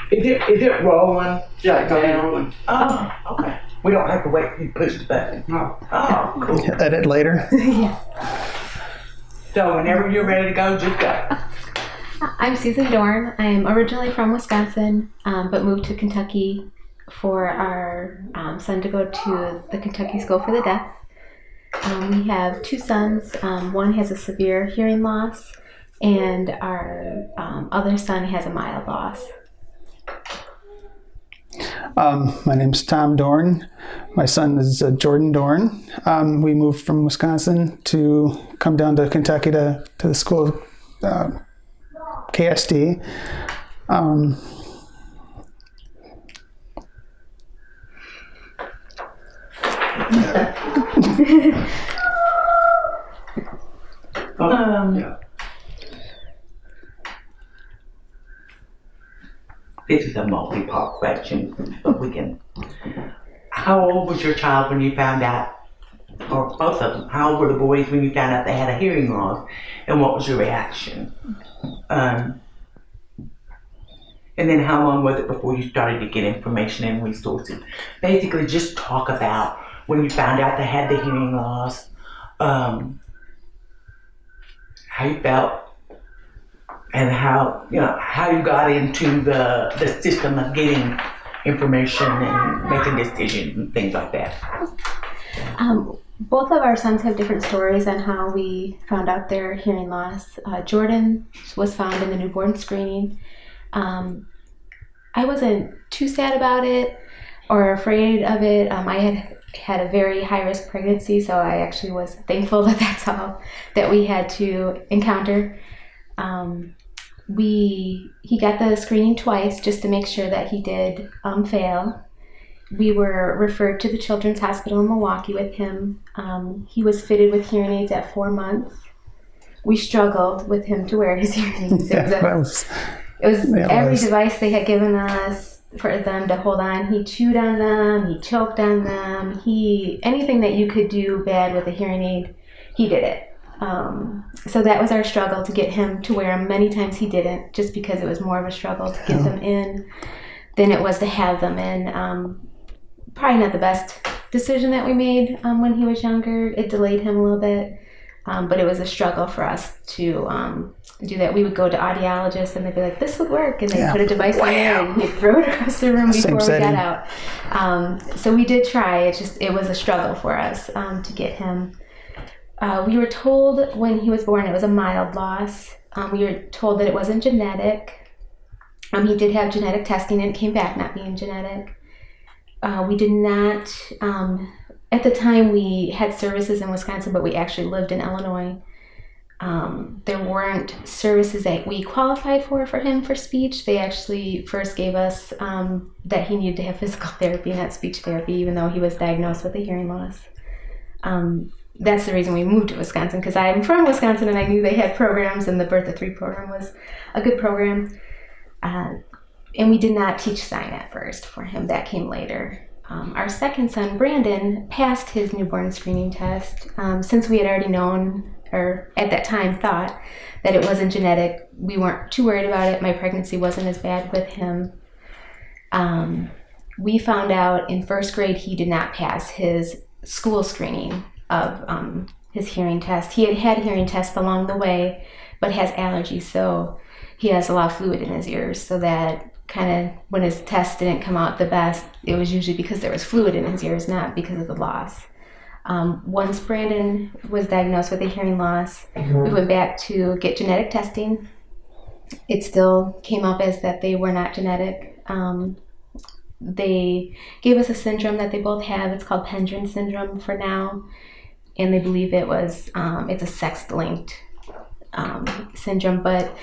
Is it rolling? Yeah, it's rolling. Oh, okay. We don't have to wait for you to push the button. No. Oh, cool. Edit later. So whenever you're ready to go, just go. I'm Susan Dorn. I'm originally from Wisconsin, but moved to Kentucky for our son to go to the Kentucky School for the Deaf. We have two sons. One has a severe hearing loss, and our other son has a mild loss. My name's Tom Dorn. My son is Jordan Dorn. We moved from Wisconsin to come down to Kentucky to the school, KSD. Yeah. This is a multi-part question, but we can. How old was your child when you found out, or both of them, how old were the boys when you found out they had a hearing loss, and what was your reaction? And then how long was it before you started to get information and resources? Basically, just talk about when you found out they had the hearing loss, how you felt, and how you got into the system of getting information and making decisions and things like that. Both of our sons have different stories on how we found out their hearing loss. Jordan was found in the newborn screening. I wasn't too sad about it or afraid of it. I had a very high-risk pregnancy, so I actually was thankful that that's all that we had to encounter. He got the screening twice just to make sure that he did fail. We were referred to the Children's Hospital in Milwaukee with him. He was fitted with hearing aids at 4 months. We struggled with him to wear his hearing aids. It was every device they had given us for them to hold on. He chewed on them, he choked on them, anything that you could do bad with a hearing aid, he did it. So that was our struggle, to get him to wear them. Many times he didn't, just because it was more of a struggle to get them in than it was to have them in. Probably not the best decision that we made when he was younger. It delayed him a little bit, but it was a struggle for us to do that. We would go to audiologists and they'd be like, this would work, and they'd put a device in there and he'd throw it across the room before we got out. So we did try. It was a struggle for us to get him. We were told when he was born it was a mild loss. We were told that it wasn't genetic. He did have genetic testing and it came back not being genetic. We did not, at the time we had services in Wisconsin, but we actually lived in Illinois. There weren't services that we qualified for him for speech. They actually first gave us that he needed to have physical therapy, not speech therapy, even though he was diagnosed with a hearing loss. That's the reason we moved to Wisconsin, because I'm from Wisconsin and I knew they had programs, and the Birth of 3 program was a good program. And we did not teach sign at first for him. That came later. Our second son, Brandon, passed his newborn screening test. Since we had already known, or at that time thought, that it wasn't genetic, we weren't too worried about it. My pregnancy wasn't as bad with him. We found out in first grade he did not pass his school screening of his hearing test. He had hearing tests along the way, but has allergies, so he has a lot of fluid in his ears, so that kind of when his tests didn't come out the best, it was usually because there was fluid in his ears, not because of the loss. Once Brandon was diagnosed with a hearing loss, we went back to get genetic testing. It still came up as that they were not genetic. They gave us a syndrome that they both have. It's called Pendrin syndrome for now, and they believe it's a sex-linked syndrome, but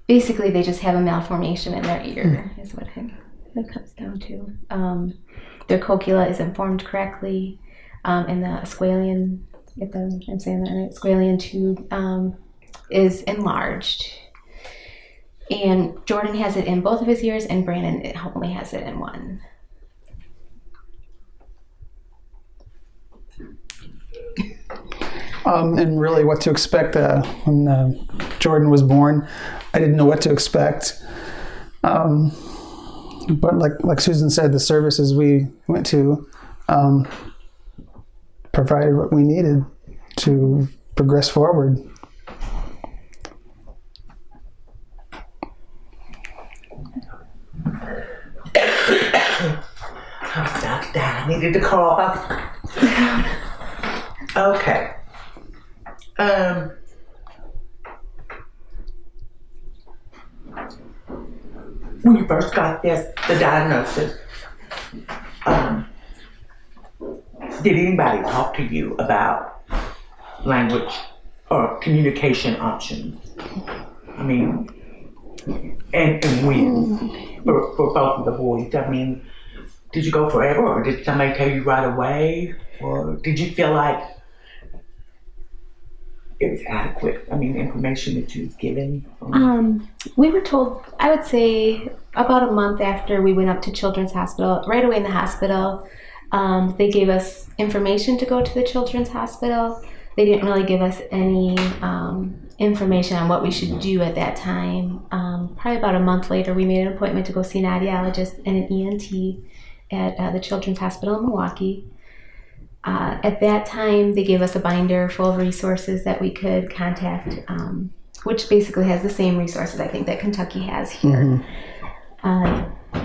basically they just have a malformation in their ear is what it comes down to. Their cochlea isn't formed correctly, and the asqualian, if I'm saying that right, asqualian tube is enlarged. And Jordan has it in both of his ears, and Brandon only has it in one. And really what to expect when Jordan was born. I didn't know what to expect. But like Susan said, the services we went to provided what we needed to progress forward. I needed to cough. Okay. When you first got the diagnosis, did anybody talk to you about language or communication options? I mean, and when for both of the boys? I mean, did you go forever, or did somebody tell you right away, or did you feel like it was adequate? I mean, information that you was given. We were told, I would say, about a month after we went up to Children's Hospital. Right away in the hospital, they gave us information to go to the Children's Hospital. They didn't really give us any information on what we should do at that time. Probably about a month later, we made an appointment to go see an audiologist and an ENT at the Children's Hospital in Milwaukee. At that time, they gave us a binder full of resources that we could contact, which basically has the same resources I think that Kentucky has here.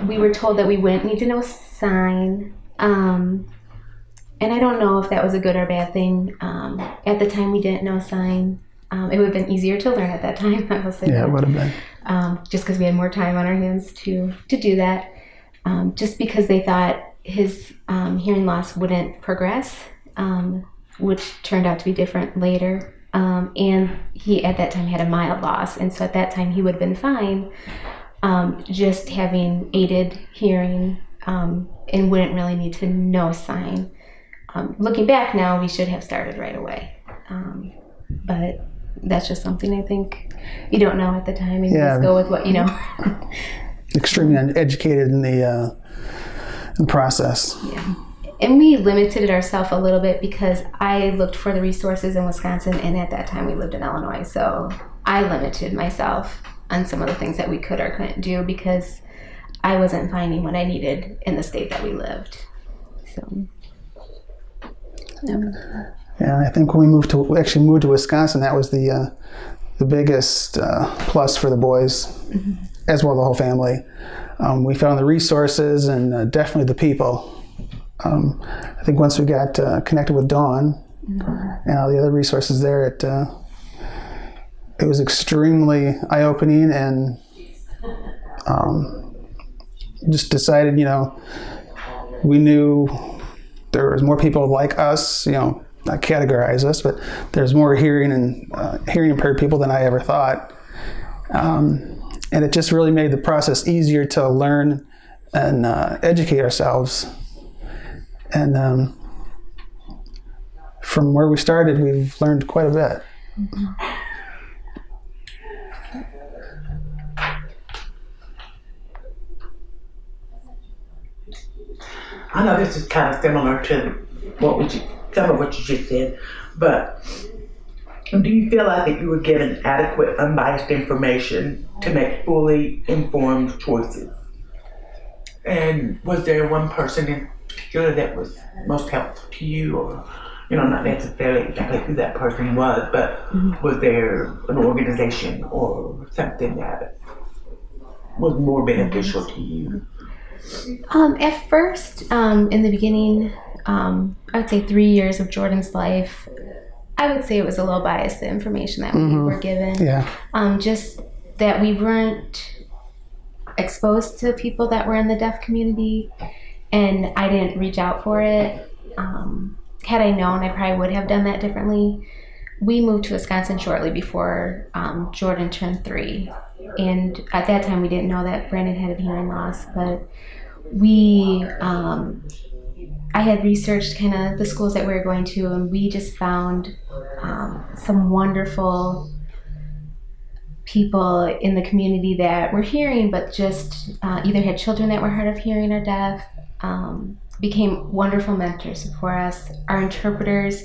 We were told that we wouldn't need to know sign, and I don't know if that was a good or bad thing. At the time, we didn't know sign. It would have been easier to learn at that time, I will say. Yeah, it would have been. Just because we had more time on our hands to do that. Just because they thought his hearing loss wouldn't progress, which turned out to be different later. And he, at that time, had a mild loss. And so at that time, he would have been fine, just having aided hearing, and wouldn't really need to know sign. Looking back now, we should have started right away. But that's just something I think you don't know at the time, and you just go with what you know. Extremely uneducated in the process. Yeah. And we limited ourselves a little bit because I looked for the resources in Wisconsin, and at that time we lived in Illinois. So I limited myself on some of the things that we could or couldn't do because I wasn't finding what I needed in the state that we lived. So, yeah, I think when we actually moved to Wisconsin, that was the biggest plus for the boys, as well as the whole family. We found the resources and definitely the people. I think once we got connected with Dawn and all the other resources there, it was extremely eye-opening, and just decided, we knew there was more people like us, not categorize us, but there's more hearing impaired people than I ever thought. And it just really made the process easier to learn and educate ourselves. And from where we started, we've learned quite a bit. I know this is kind of similar to some of what you just said, but do you feel like that you were given adequate, unbiased information to make fully informed choices? And was there one person in particular that was most helpful to you, or not necessarily exactly who that person was, but was there an organization or something that was more beneficial to you? At first, in the beginning, I would say 3 years of Jordan's life, I would say it was a little biased, the information that we were given. Yeah. Just that we weren't exposed to people that were in the deaf community, and I didn't reach out for it. Had I known, I probably would have done that differently. We moved to Wisconsin shortly before Jordan turned 3. And at that time, we didn't know that Brandon had a hearing loss, but I had researched kind of the schools that we were going to, and we just found some wonderful people in the community that were hearing, but just either had children that were hard of hearing or deaf, became wonderful mentors for us. Our interpreters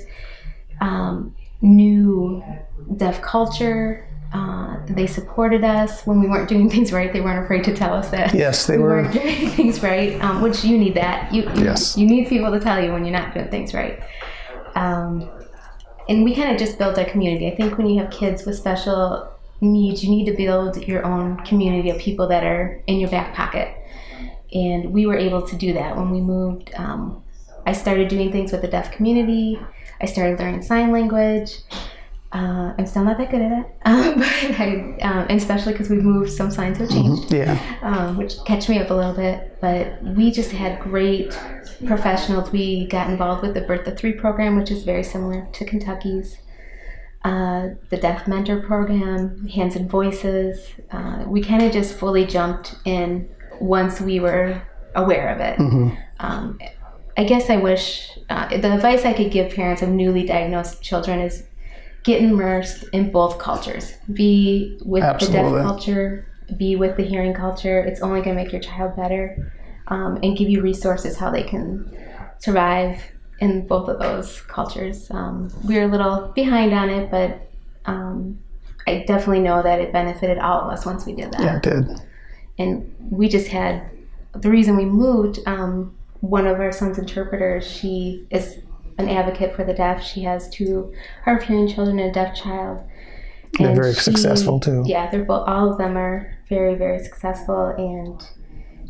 knew deaf culture. They supported us when we weren't doing things right. They weren't afraid to tell us that Yes, they we were. weren't doing things right, which you need that. Yes. You need people to tell you when you're not doing things right. And we kind of just built our community. I think when you have kids with special needs, you need to build your own community of people that are in your back pocket. And we were able to do that when we moved. I started doing things with the deaf community. I started learning sign language. I'm still not that good at it, but and especially because we moved, some signs have changed, which catch me up a little bit. But we just had great professionals. We got involved with the Birth to 3 program, which is very similar to Kentucky's. The Deaf Mentor Program, Hands and Voices. We kind of just fully jumped in once we were aware of it. I guess I wish, the advice I could give parents of newly diagnosed children is get immersed in both cultures. Be with the deaf culture, be with the hearing culture. It's only going to make your child better, and give you resources how they can survive in both of those cultures. We're a little behind on it, but I definitely know that it benefited all of us once we did that. Yeah, it did. And we just had, the reason we moved, one of our son's interpreters, she is an advocate for the deaf. She has 2 hard of hearing children and a deaf child. They're very successful too. Yeah, they're both, all of them are very, very successful, and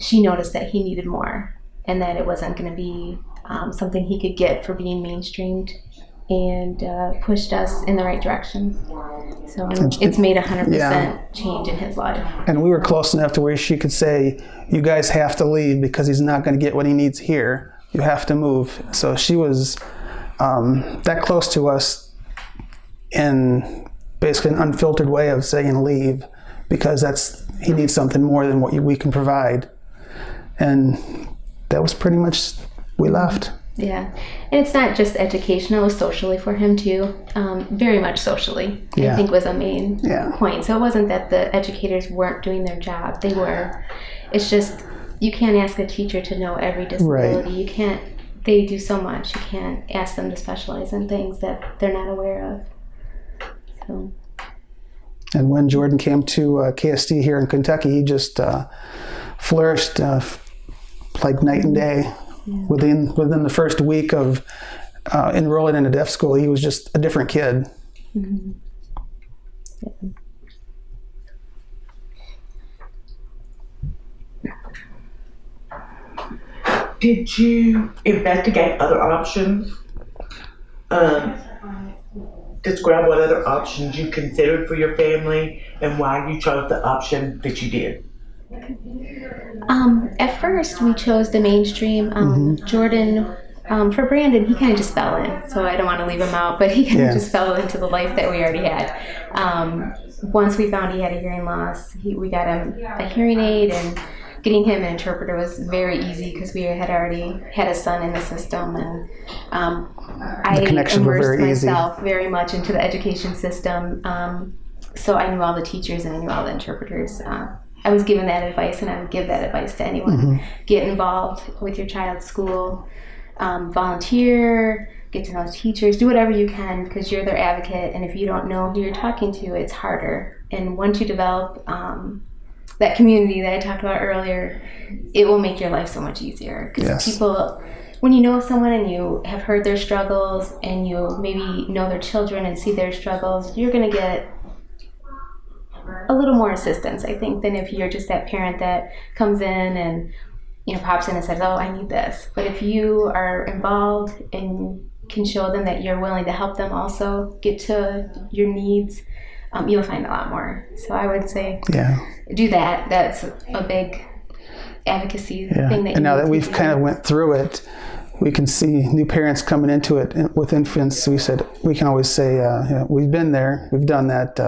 she noticed that he needed more and that it wasn't going to be something he could get for being mainstreamed, and pushed us in the right direction. So it's made 100% change in his life. And we were close enough to where she could say, you guys have to leave because he's not going to get what he needs here. You have to move. So she was that close to us in basically an unfiltered way of saying leave, because he needs something more than what we can provide. And that was pretty much, we left. Yeah, and it's not just educational, it was socially for him too, very much socially, I think was a main point. So it wasn't that the educators weren't doing their job, they were. It's just, you can't ask a teacher to know every disability. You can't, they do so much, you can't ask them to specialize in things that they're not aware of. So. And when Jordan came to KSD here in Kentucky, he just flourished like night and day. Within the first week of enrolling in a deaf school, he was just a different kid. Did you investigate other options? Describe what other options you considered for your family and why you chose the option that you did. At first, we chose the mainstream. Jordan, for Brandon, he kind of just fell in, so I don't want to leave him out, but he kind of just fell into the life that we already had. Once we found he had a hearing loss, we got him a hearing aid, and getting him an interpreter was very easy because we had already had a son in the system, and I immersed myself very much into the education system, so I knew all the teachers and I knew all the interpreters. I was given that advice, and I would give that advice to anyone. Get involved with your child's school, volunteer, get to know the teachers, do whatever you can because you're their advocate, and if you don't know who you're talking to, it's harder. And once you develop that community that I talked about earlier, it will make your life so much easier. Because people, when you know someone and you have heard their struggles and you maybe know their children and see their struggles, you're going to get a little more assistance, I think, than if you're just that parent that comes in and pops in and says, oh, I need this. But if you are involved and can show them that you're willing to help them also get to your needs, you'll find a lot more. So I would say do that. That's a big advocacy thing. And now that we've kind of went through it, we can see new parents coming into it with infants. We can always say, we've been there, we've done that.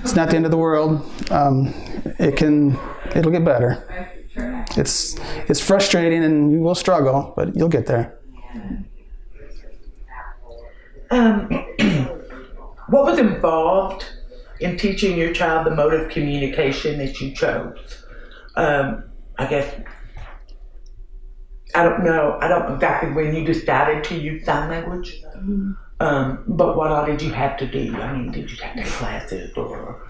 It's not the end of the world. It'll get better. It's frustrating and you will struggle, but you'll get there. What was involved in teaching your child the mode of communication that you chose? I guess, I don't know exactly when you decided to use sign language, but what all did you have to do? I mean, did you have to take classes or?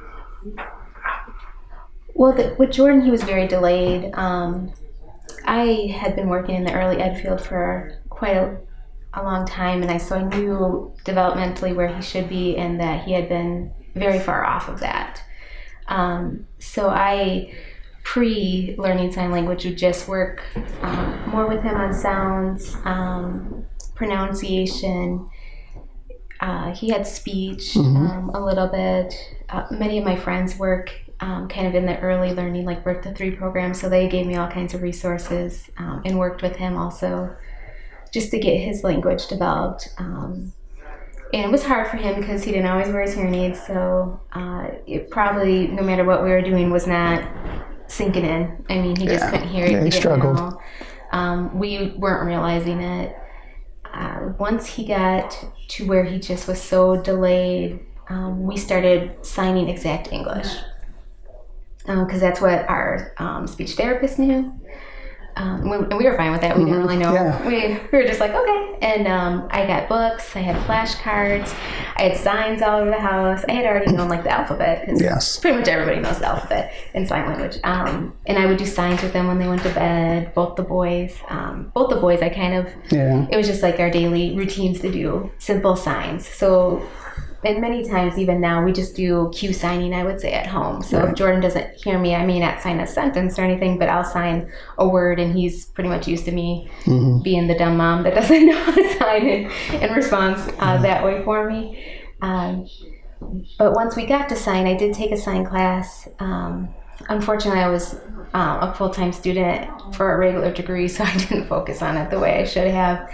Well, with Jordan, he was very delayed. I had been working in the early ed field for quite a long time, and so I knew developmentally where he should be and that he had been very far off of that. So I, pre-learning sign language, would just work more with him on sounds, pronunciation. He had speech a little bit. Many of my friends work kind of in the early learning, like Birth to 3 program, so they gave me all kinds of resources and worked with him also just to get his language developed. And it was hard for him because he didn't always wear his hearing aids, so it probably, no matter what we were doing, was not sinking in. I mean, he just couldn't hear it. Yeah, he struggled. We weren't realizing it. Once he got to where he just was so delayed, we started signing exact English. Because that's what our speech therapist knew. And we were fine with that. We didn't really know. Yeah. We were just like, okay. And I got books. I had flashcards. I had signs all over the house. I had already known like the alphabet. Yes. Pretty much everybody knows the alphabet in sign language. And I would do signs with them when they went to bed. Both the boys, I kind of, it was just like our daily routines to do simple signs. So, and many times, even now, we just do cue signing, I would say, at home. So if Jordan doesn't hear me, I may not sign a sentence or anything, but I'll sign a word, and he's pretty much used to me being the dumb mom that doesn't know how to sign and responds that way for me. But once we got to sign, I did take a sign class. Unfortunately, I was a full-time student for a regular degree, so I didn't focus on it the way I should have.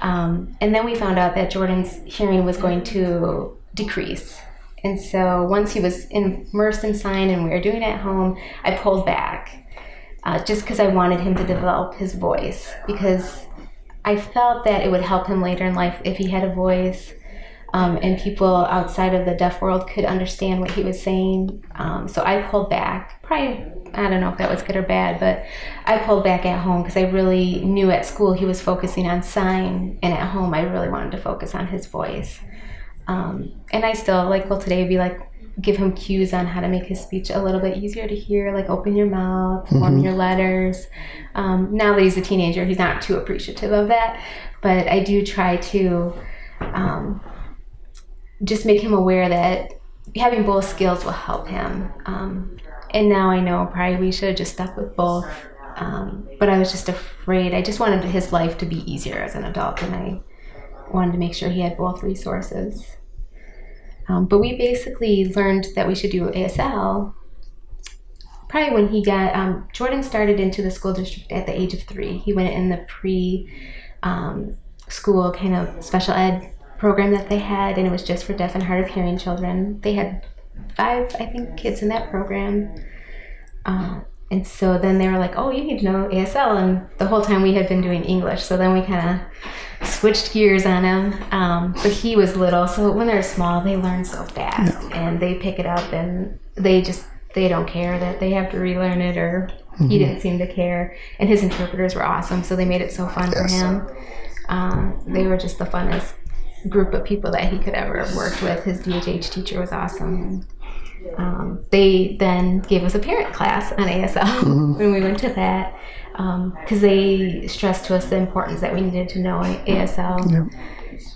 And then we found out that Jordan's hearing was going to decrease. And so once he was immersed in sign and we were doing it at home, I pulled back just because I wanted him to develop his voice, because I felt that it would help him later in life if he had a voice and people outside of the deaf world could understand what he was saying. So I pulled back. Probably, I don't know if that was good or bad, but I pulled back at home because I really knew at school he was focusing on sign, and at home I really wanted to focus on his voice. And I still, will today be give him cues on how to make his speech a little bit easier to hear, like open your mouth, form your letters. Now that he's a teenager, he's not too appreciative of that, but I do try to just make him aware that having both skills will help him. And now I know probably we should have just stuck with both. But I was just afraid. I just wanted his life to be easier as an adult, and I wanted to make sure he had both resources. But we basically learned that we should do ASL probably when he got, Jordan started into the school district at the age of 3. He went in the school kind of special ed program that they had, and it was just for deaf and hard of hearing children. They had 5, I think, kids in that program. And so then they were like, oh, you need to know ASL. And the whole time we had been doing English. So then we kind of switched gears on him. But he was little. So when they're small, they learn so fast. Yeah. And they pick it up, and they don't care that they have to relearn it, or he didn't seem to care. And his interpreters were awesome. So they made it so fun for him. They were just the funnest group of people that he could ever have worked with. His DHH teacher was awesome. They then gave us a parent class on ASL when we went to that, because they stressed to us the importance that we needed to know ASL. Yep.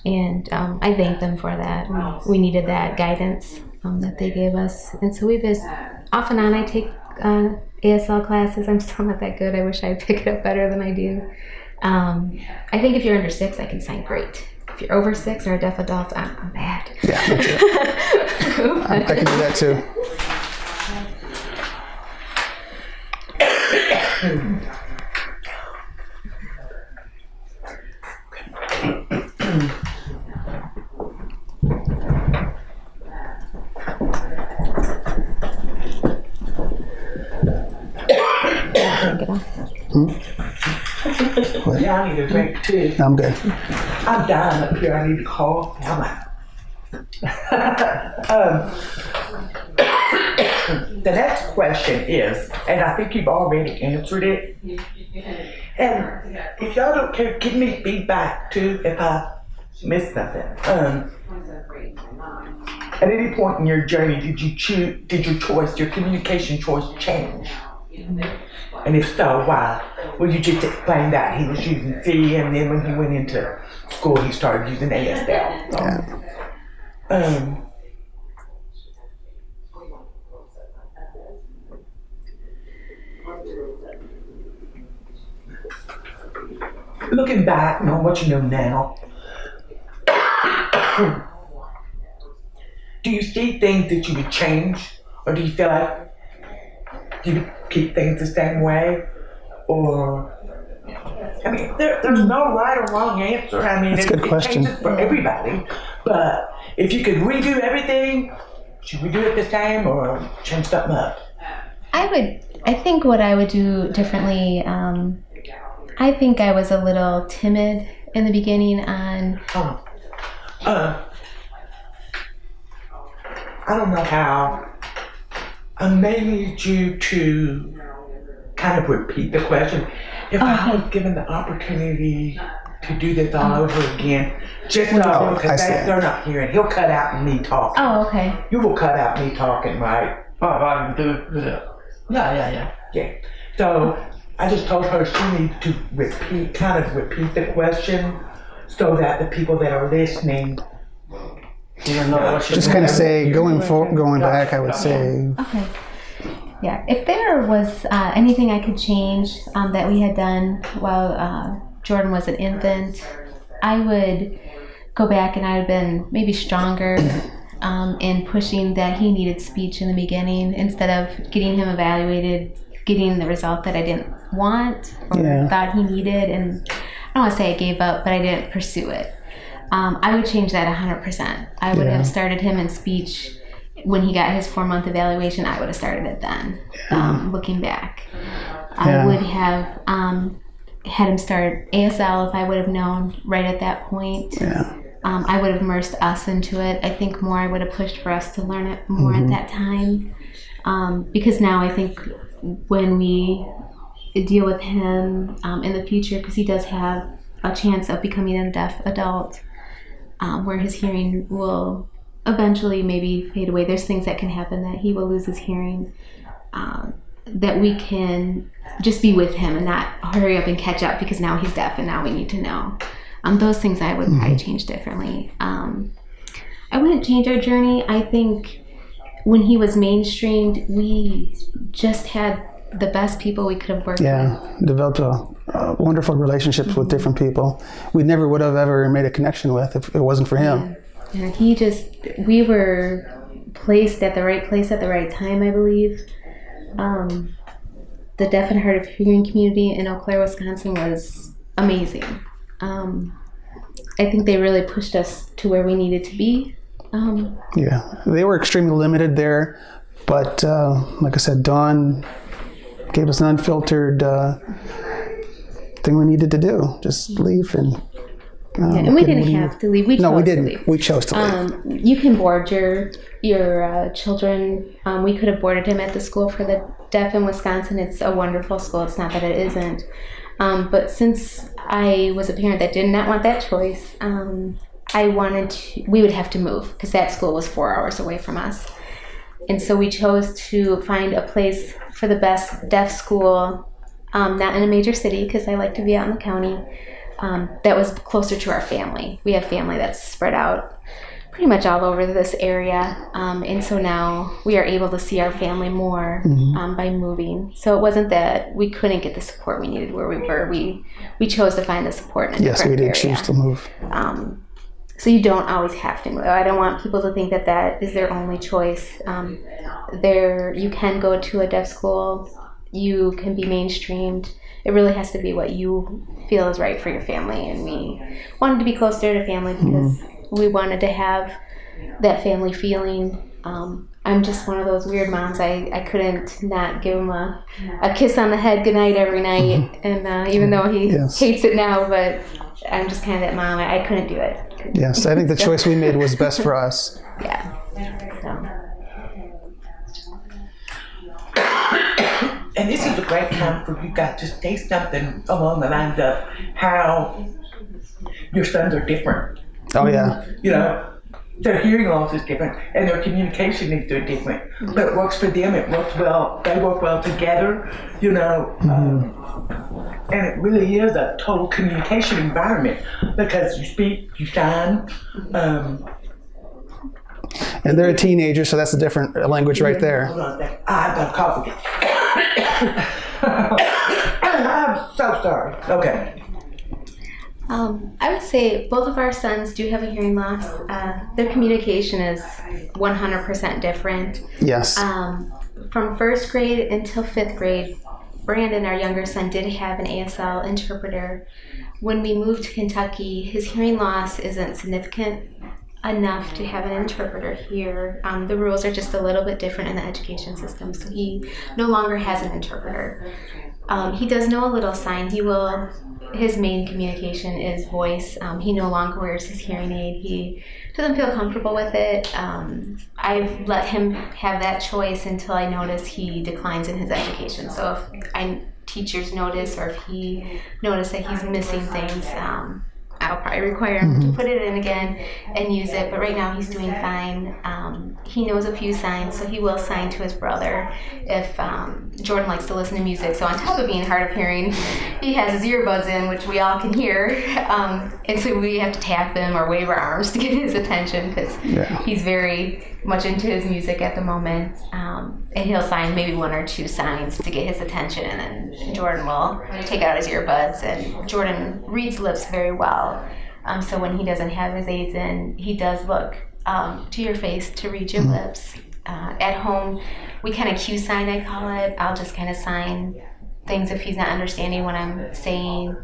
And I thanked them for that. We needed that guidance that they gave us. And so we've just, off and on, I take ASL classes. I'm still not that good. I wish I'd pick it up better than I do. I think if you're under 6, I can sign great. If you're over 6 or a deaf adult, I'm bad. Yeah, me too. I can do that too. Yeah, I need a drink too. I'm good. I'm dying up here. I need to cough. I'm out. The next question is, and I think you've already answered it, and if y'all don't care, give me feedback too if I missed something. At any point in your journey, did your communication choice change? And if so, why? Well, you just explained that he was using C, and then when he went into school, he started using ASL. So, looking back and on what you know now, do you see things that you would change, or do you feel like you would keep things the same way? Or, I mean, there's no right or wrong answer. I mean, That's a good question. It changes for everybody. But if you could redo everything, should we do it the same or change something up? I think what I would do differently, I think I was a little timid in the beginning on... I don't know how. I may need you to kind of repeat the question. If I was given the opportunity to do this all over again, just so, because they're not hearing. He'll cut out me talking. Oh, okay. You will cut out me talking, right? Yeah. Yeah. So I just told her she needs to repeat the question so that the people that are listening Just kind of say, going back, I would say. Okay. Yeah. If there was anything I could change that we had done while Jordan was an infant, I would go back and I would have been maybe stronger in pushing that he needed speech in the beginning instead of getting him evaluated, getting the result that I didn't want or thought he needed. And I don't want to say I gave up, but I didn't pursue it. I would change that 100%. I would have started him in speech when he got his 4-month evaluation. I would have started it then, looking back. I would have had him start ASL if I would have known right at that point. I would have immersed us into it. I think more I would have pushed for us to learn it more at that time. Because now I think when we deal with him in the future, because he does have a chance of becoming a deaf adult, where his hearing will eventually maybe fade away. There's things that can happen that he will lose his hearing, that we can just be with him and not hurry up and catch up because now he's deaf and now we need to know. Those things I would probably change differently. I wouldn't change our journey. I think when he was mainstreamed, we just had the best people we could have worked with. Developed wonderful relationships with different people we never would have ever made a connection with if it wasn't for him. And we were placed at the right place at the right time, I believe. The deaf and hard of hearing community in Eau Claire, Wisconsin was amazing. I think they really pushed us to where we needed to be. They were extremely limited there, but like I said, Dawn gave us an unfiltered thing we needed to do. Just leave and we didn't have to leave. We didn't. To leave. We chose to leave. You can board your children. We could have boarded him at the school for the deaf in Wisconsin. It's a wonderful school. It's not that it isn't. But since I was a parent that did not want that choice, we would have to move because that school was 4 hours away from us. And so we chose to find a place for the best deaf school, not in a major city because I like to be out in the county, that was closer to our family. We have family that's spread out pretty much all over this area. And so now we are able to see our family more by moving. So it wasn't that we couldn't get the support we needed where we were. We chose to find the support in a different area. Yes, we did choose to move. So you don't always have to move. I don't want people to think that is their only choice. You can go to a deaf school. You can be mainstreamed. It really has to be what you feel is right for your family. And we wanted to be closer to family because we wanted to have that family feeling. I'm just one of those weird moms. I couldn't not give him a kiss on the head goodnight every night. And even though he hates it now, but I'm just kind of that mom. I couldn't do it. Yes, I think the choice we made was best for us. Yeah. And this is a great time for you guys to say something along the lines of how your sons are different. Oh, yeah. You know, their hearing loss is different and their communication needs are different. But it works for them, it works well, they work well together, you know. And it really is a total communication environment because you speak, you sign. And they're a teenager, so that's a different language right there. Hold on a second. I've got a cough again. I'm so sorry. Okay. I would say both of our sons do have a hearing loss. Their communication is 100% different. Yes. From first grade until fifth grade, Brandon, our younger son, did have an ASL interpreter. When we moved to Kentucky, his hearing loss isn't significant enough to have an interpreter here. The rules are just a little bit different in the education system, so he no longer has an interpreter. He does know a little sign. His main communication is voice. He no longer wears his hearing aid. He doesn't feel comfortable with it. I've let him have that choice until I notice he declines in his education. So if teachers notice or if he notices that he's missing things, I'll probably require him to put it in again and use it. But right now he's doing fine. He knows a few signs, so he will sign to his brother if Jordan likes to listen to music. So on top of being hard of hearing, he has his earbuds in, which we all can hear. And so we have to tap him or wave our arms to get his attention because he's very much into his music at the moment. And he'll sign maybe one or two signs to get his attention, and then Jordan will take out his earbuds. And Jordan reads lips very well. So when he doesn't have his aids in, he does look to your face to read your lips. At home, we kind of cue sign, I call it. I'll just kind of sign things if he's not understanding what I'm saying.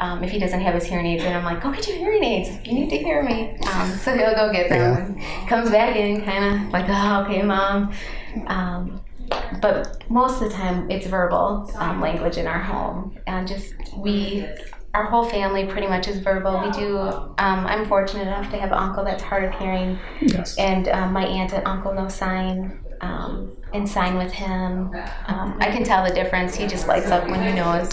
If he doesn't have his hearing aids in, I'm like, go get your hearing aids. You need to hear me. So he'll go get them and comes back in kind of like, oh, okay, Mom. But most of the time, it's verbal language in our home. And our whole family pretty much is verbal. We do, I'm fortunate enough to have an uncle that's hard of hearing. Yes. And my aunt and uncle know sign and sign with him. I can tell the difference. He just lights up when he knows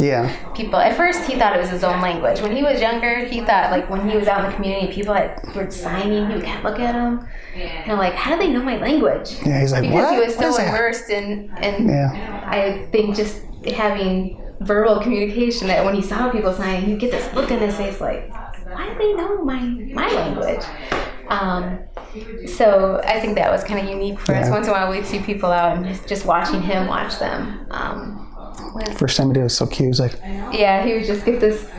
people. At first, he thought it was his own language. When he was younger, he thought, like, when he was out in the community, people that were signing, he would kind of look at him. And I'm like, how do they know my language? Yeah, he's like, because what? He was What is so that? immersed in I think just having verbal communication that when he saw people signing, he'd get this look in his face like, why do they know my language? So I think that was kind of unique for us. Once in a while we'd see people out and just watching him watch them. First time he did, it was so cute. He was like, he would just get this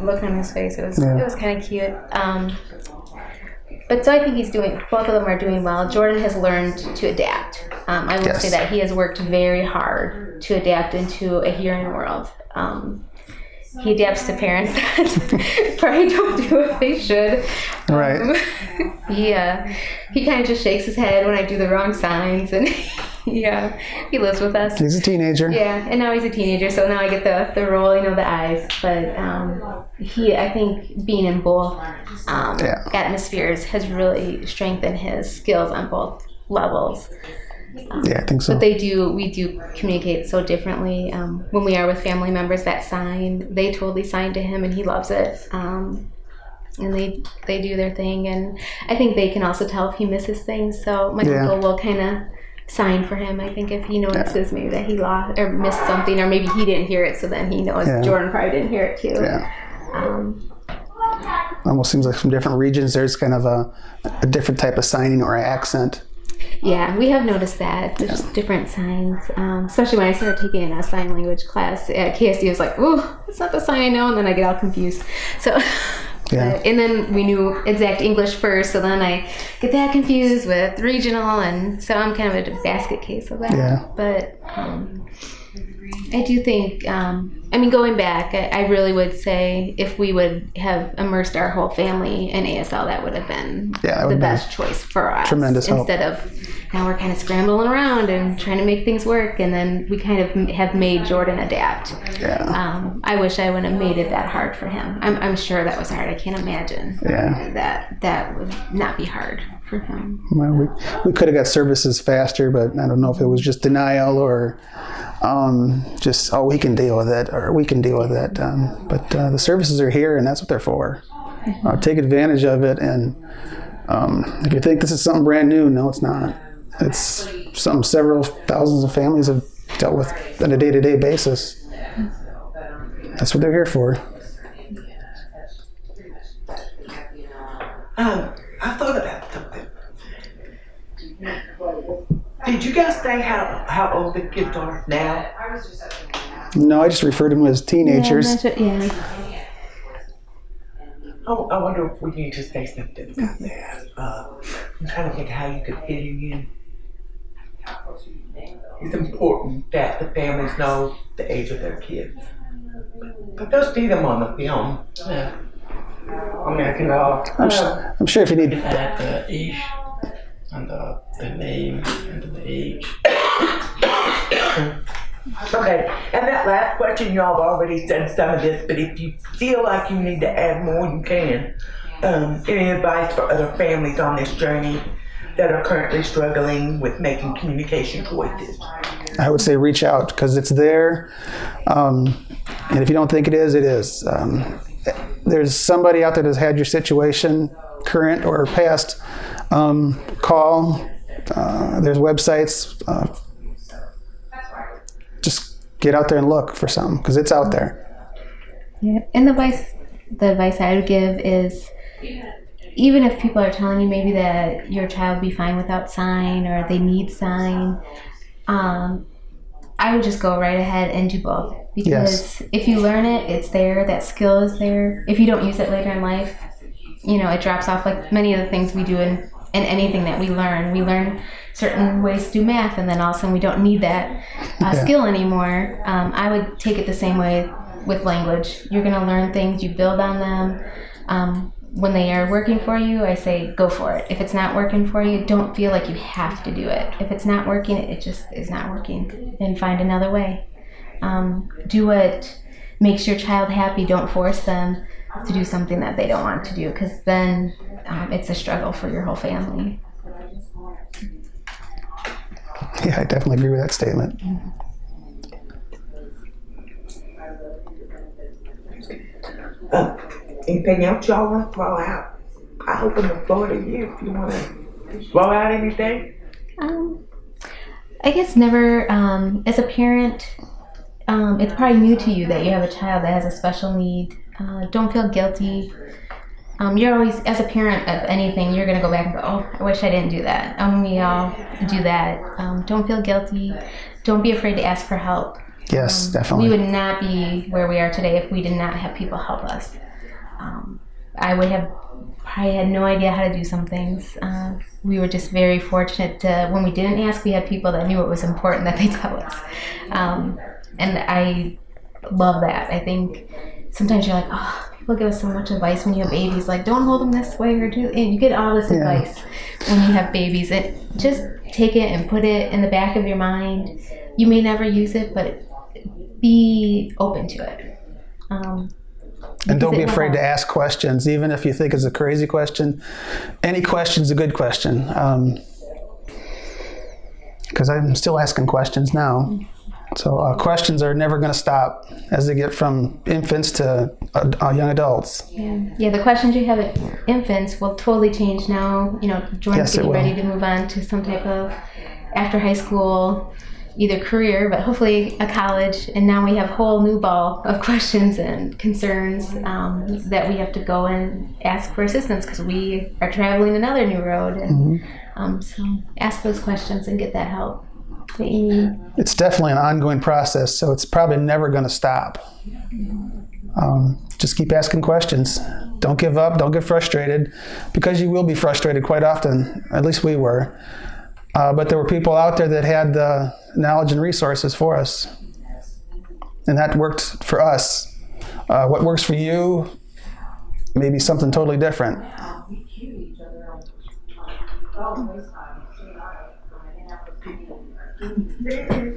look on his face. It was kind of cute. But so I think both of them are doing well. Jordan has learned to adapt. I will say that he has worked very hard to adapt into a hearing world. He adapts to parents that probably don't do what they should. Right. He kind of just shakes his head when I do the wrong signs, and he lives with us. he's a teenager. Yeah, and now he's a teenager, so now I get the role, the eyes. But I think being in both atmospheres has really strengthened his skills on both levels. I think so. But we do communicate so differently. When we are with family members that sign, they totally sign to him and he loves it. And they do their thing. And I think they can also tell if he misses things. So my uncle will kind of sign for him. I think if he notices maybe that he lost or missed something, or maybe he didn't hear it, so then he knows Jordan probably didn't hear it too. Almost seems like from different regions there's kind of a different type of signing or accent. Yeah, we have noticed that. There's different signs, especially when I started taking a sign language class at KSD. I was like, ooh, that's not the sign I know, and then I get all confused. So, and then we knew exact English first, so then I get that confused with regional, and so I'm kind of a basket case of that. Yeah. But I do think, going back, I really would say if we would have immersed our whole family in ASL, that would have been the best choice for us. Tremendous help. Instead of now we're kind of scrambling around and trying to make things work, and then we kind of have made Jordan adapt. I wish I wouldn't have made it that hard for him. I'm sure that was hard. I can't imagine that would not be hard for him. Well, we could have got services faster, but I don't know if it was just denial or just, we can deal with it, or we can deal with it. But the services are here, and that's what they're for. Take advantage of it, and If you think this is something brand new, no, it's not. It's something several thousands of families have dealt with on a day-to-day basis. That's what they're here for. I thought about something. Did you guys say how old the kids are now? No, I just refer to them as teenagers. Yeah. Oh, I wonder if we need to say something about that. I'm trying to think how you could fit it in. It's important that the families know the age of their kids. But they'll see them on the film. Yeah. I mean, I can, I'm sure if you need... Add the age and the name and the age. Okay, and that last question, y'all have already said some of this, but if you feel like you need to add more, you can. Any advice for other families on this journey that are currently struggling with making communication choices? I would say reach out because it's there. And if you don't think it is, it is. There's somebody out there that's had your situation, current or past. Call. There's websites. Just get out there and look for something because it's out there. Yeah, and the advice I would give is, even if people are telling you maybe that your child will be fine without sign or they need sign, I would just go right ahead and do both. Because if you learn it, it's there, that skill is there. If you don't use it later in life, it drops off like many of the things we do in anything that we learn. We learn certain ways to do math, and then all of a sudden we don't need that skill anymore. I would take it the same way with language. You're going to learn things, you build on them. When they are working for you, I say go for it. If it's not working for you, don't feel like you have to do it. If it's not working, it just is not working, and find another way. Do what makes your child happy. Don't force them to do something that they don't want to do, because then it's a struggle for your whole family. Yeah, I definitely agree with that statement. Anything else y'all want to throw out? I open the floor to you if you want to throw out anything. I guess never, as a parent, it's probably new to you that you have a child that has a special need. Don't feel guilty. You're always, as a parent of anything, you're going to go back and go, oh, I wish I didn't do that. We all do that. Don't feel guilty. Don't be afraid to ask for help. Yes, definitely. We would not be where we are today if we did not have people help us. I would have probably had no idea how to do some things. We were just very fortunate to, when we didn't ask, we had people that knew it was important that they tell us. And I love that. I think sometimes you're like, oh, people give us so much advice when you have babies, like don't hold them this way or do, and you get all this advice when you have babies. And just take it and put it in the back of your mind. You may never use it, but be open to it. And don't be afraid to ask questions, even if you think it's a crazy question. Any question's a good question. Because I'm still asking questions now. So questions are never going to stop as they get from infants to young adults. Yeah, the questions you have at infants will totally change now. Jordan's getting ready to move on to some type of after high school, either career, but hopefully a college. And now we have a whole new ball of questions and concerns that we have to go and ask for assistance because we are traveling another new road. And so ask those questions and get that help that you need. It's definitely an ongoing process, so it's probably never going to stop. Just keep asking questions. Don't give up. Don't get frustrated, because you will be frustrated quite often. At least we were. But there were people out there that had the knowledge and resources for us. And that worked for us. What works for you may be something totally different.